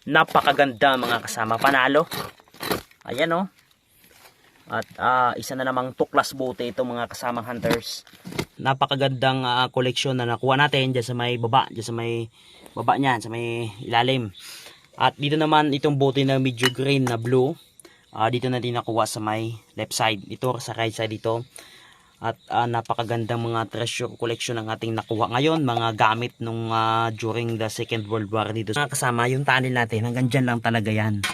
Napakaganda mga kasama, panalo. Ayan oh. At isa na namang tuklas bote ito mga kasamang hunters. Napakagandang koleksyon na nakuha natin dyan sa may baba, dyan sa may baba niyan, sa may ilalim. At dito naman itong bote na medyo green na blue, dito natin nakuha sa may left side, ito sa right side dito. At napakagandang mga treasure collection ang ating nakuha ngayon, mga gamit nung during the Second World War dito. Kasama yung tunnel natin, hanggang dyan lang talaga yan.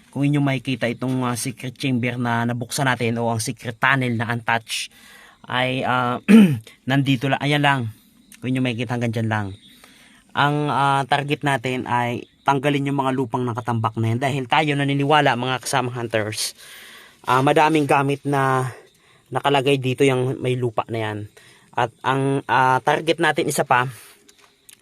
Kung inyo makikita itong secret chamber na nabuksan natin o ang secret tunnel na untouched ay nandito lang, ayan lang. Kung inyo makikita hanggang dyan lang. Ang target natin ay tanggalin yung mga lupang nakatambak na yan. Dahil tayo naniniwala mga kasamang hunters, madaming gamit na nakalagay dito yung may lupa na yan. At ang target natin isa pa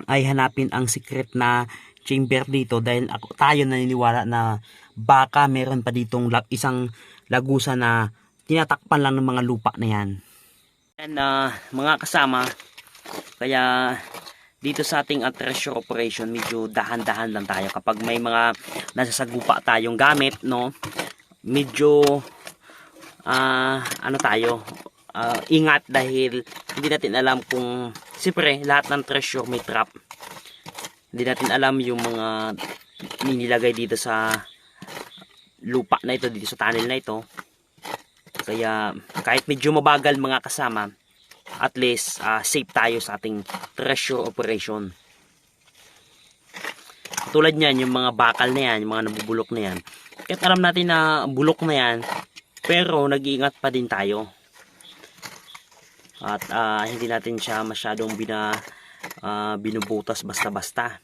ay hanapin ang secret na chamber dito. Dahil tayo naniniwala na baka meron pa ditong isang lagusan na tinatakpan lang ng mga lupa na yan. And mga kasama, kaya dito sa ating treasure operation medyo dahan-dahan lang tayo kapag may mga nasasagupa tayong gamit, no? Medyo ingat dahil hindi natin alam kung siyempre lahat ng treasure may trap. Hindi natin alam yung mga nilagay dito sa lupa na ito, dito sa tunnel na ito. Kaya kahit medyo mabagal mga kasama, at least safe tayo sa ating treasure operation. Tulad niyan, yung mga bakal na yan, yung mga nabubulok na yan. Kahit alam natin na bulok na yan, pero nag-iingat pa din tayo. At hindi natin siya masyadong binubutas basta-basta.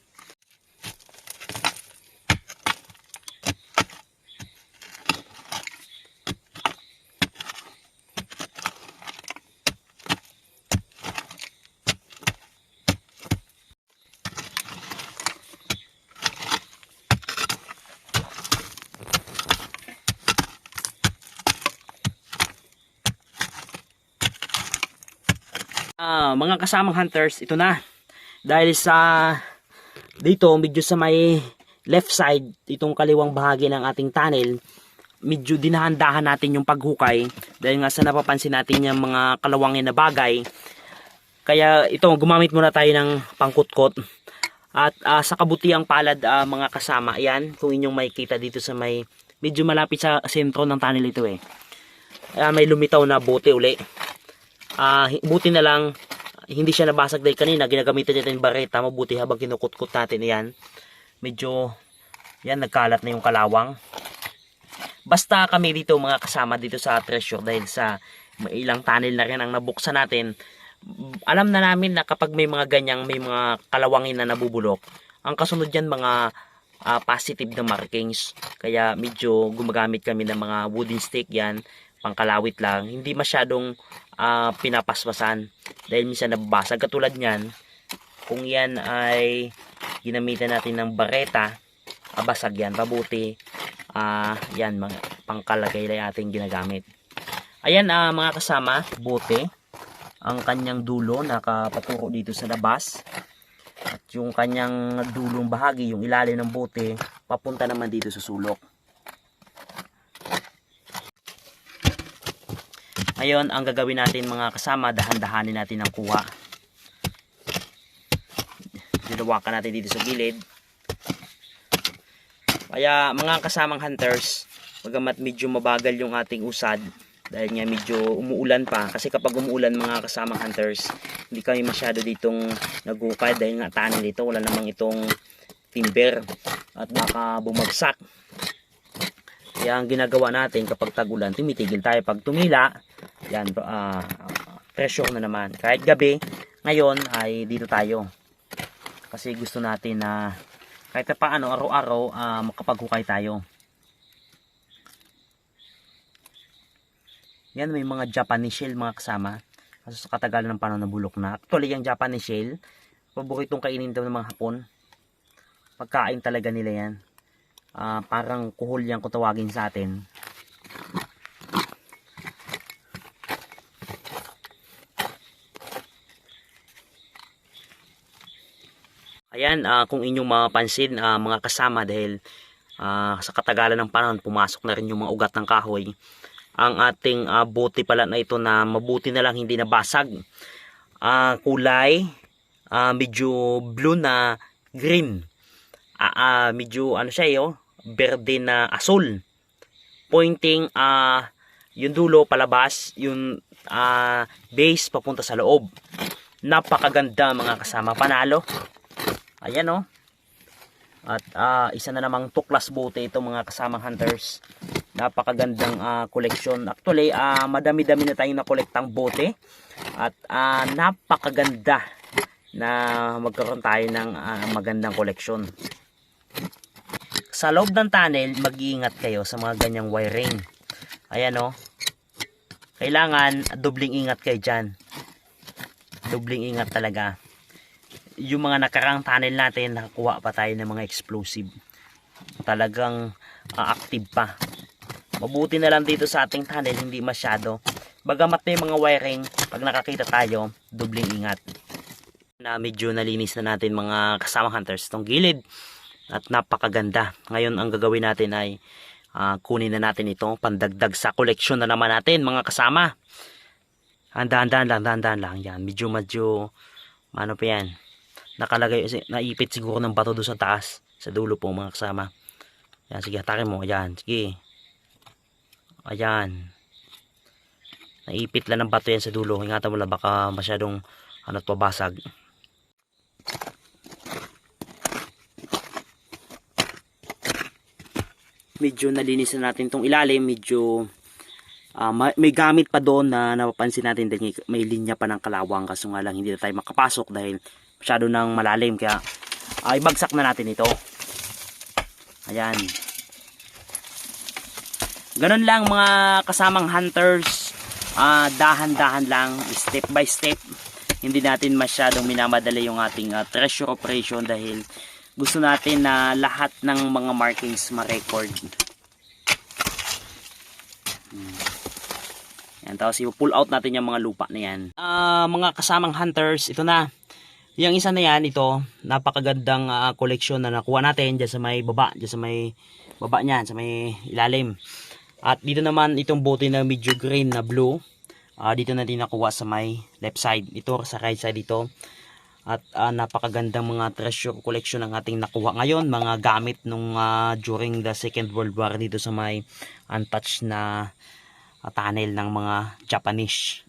Mga kasamang hunters, ito na. Dahil sa dito, medyo sa may left side, itong kaliwang bahagi ng ating tunnel, medyo dinahan-dahan natin yung paghukay. Dahil nga sa napapansin natin yung mga kalawangin na bagay. Kaya ito, gumamit muna tayo ng pangkutkot. At sa kabutiang palad mga kasama, yan, kung inyong makikita dito sa may, medyo malapit sa sentro ng tunnel ito eh. May lumitaw na bote uli. Buti na lang hindi siya nabasag dahil kanina ginagamitan natin yung bareta. Mabuti habang kinukutkot natin yan, medyo yan nagkalat na yung kalawang. Basta kami dito mga kasama dito sa treasure, dahil sa may ilang tunnel na rin ang nabuksan natin, alam na namin na kapag may mga ganyang, may mga kalawangin na nabubulok, ang kasunod yan mga positive na markings. Kaya medyo gumagamit kami ng mga wooden stick yan, pangkalawit lang, hindi masyadong pinapaspasan dahil minsan nababasag. Katulad nyan, kung yan ay ginamitan natin ng bareta, basag yan, pabuti yan mga pangkalagay lang ating ginagamit. Ayan mga kasama, bote, ang kanyang dulo nakapaturo dito sa labas, at yung kanyang dulong bahagi, yung ilalim ng bote, papunta naman dito sa sulok. Ngayon, ang gagawin natin mga kasama, dahan-dahanin natin ang kuha. Dinawakan natin dito sa gilid. Kaya mga kasamang hunters, bagamat medyo mabagal yung ating usad, dahil nga medyo umuulan pa. Kasi kapag umuulan mga kasamang hunters, hindi kami masyado ditong nagukay dahil nga tunnel dito, wala namang itong timber at baka bumagsak. Kaya ang ginagawa natin kapag tag-ulan, tumitigil tayo. Pag tumila, yan, pressure na naman. Kahit gabi, ngayon ay dito tayo. Kasi gusto natin na kahit paano araw-araw makapaghukay tayo. Yan, may mga Japanese shell mga kasama. Kasi sa katagalan ng panahon nabulok na. Actually, yung Japanese shell, paboritong kainin daw ng mga Hapon. Pagkain talaga nila yan. Parang kuhol yan kung tawagin sa atin. Ayan, kung inyong mapapansin mga kasama, dahil sa katagalan ng panahon pumasok na rin yung mga ugat ng kahoy. Ang ating bote pala na ito, na mabuti na lang hindi nabasag. Kulay medyo blue na green. Medyo ano siya berde na asul. Pointing yung dulo palabas, yung base papunta sa loob. Napakaganda mga kasama, panalo. Ayan At isa na namang tuklas bote ito mga kasamang hunters. Napakagandang koleksyon. Actually, madami-dami na tayong nakolektang bote. At napakaganda na magkaroon tayo ng magandang koleksyon. Sa loob ng tunnel, mag-iingat kayo sa mga ganyang wiring. Ayan kailangan dobling ingat kayo dyan. Dobling ingat talaga. Yung mga nakarang tunnel natin, nakakuha pa tayo ng mga explosive. Talagang active pa. Mabuti na lang dito sa ating tunnel, hindi masyado. Bagamat may mga wiring, pag nakakita tayo, dobling ingat. Na medyo nalinis na natin mga kasamang hunters itong gilid. At napakaganda. Ngayon ang gagawin natin ay kunin na natin ito, pandagdag sa koleksyon na naman natin mga kasama. Dahan-dahan lang yan. Medyo ano pa yan, nakalagay, naipit siguro ng bato doon sa taas, sa dulo po mga kasama. Yan, sige, hatakin mo. Ayan, sige. Ayan. Naipit lang ng bato yan sa dulo. Ingatan mo lang, baka masyadong pabasag. Medyo nalinis na natin itong ilalim. Medyo may gamit pa doon na napapansin natin, dahil may linya pa ng kalawang, kaso nga lang hindi na tayo makapasok dahil masyado nang malalim, kaya ibagsak na natin ito. Ayan, ganun lang mga kasamang hunters. Dahan-dahan lang, step by step. Hindi natin masyadong minamadali yung ating treasure operation, dahil gusto natin na lahat ng mga markings ma-record. Yan, tapos i-pull out natin yung mga lupa na yan. Mga kasamang hunters, ito na. Yung isa na yan, ito, napakagandang koleksyon na nakuha natin dyan sa may baba. Dyan sa may baba niyan, sa may ilalim. At dito naman, itong bote na medyo green na blue. Dito natin nakuha sa may left side. Ito sa right side dito. At napakagandang mga treasure collection ng ating nakuha ngayon. Mga gamit nung during the Second World War dito sa may untouched na tunnel ng mga Japanese.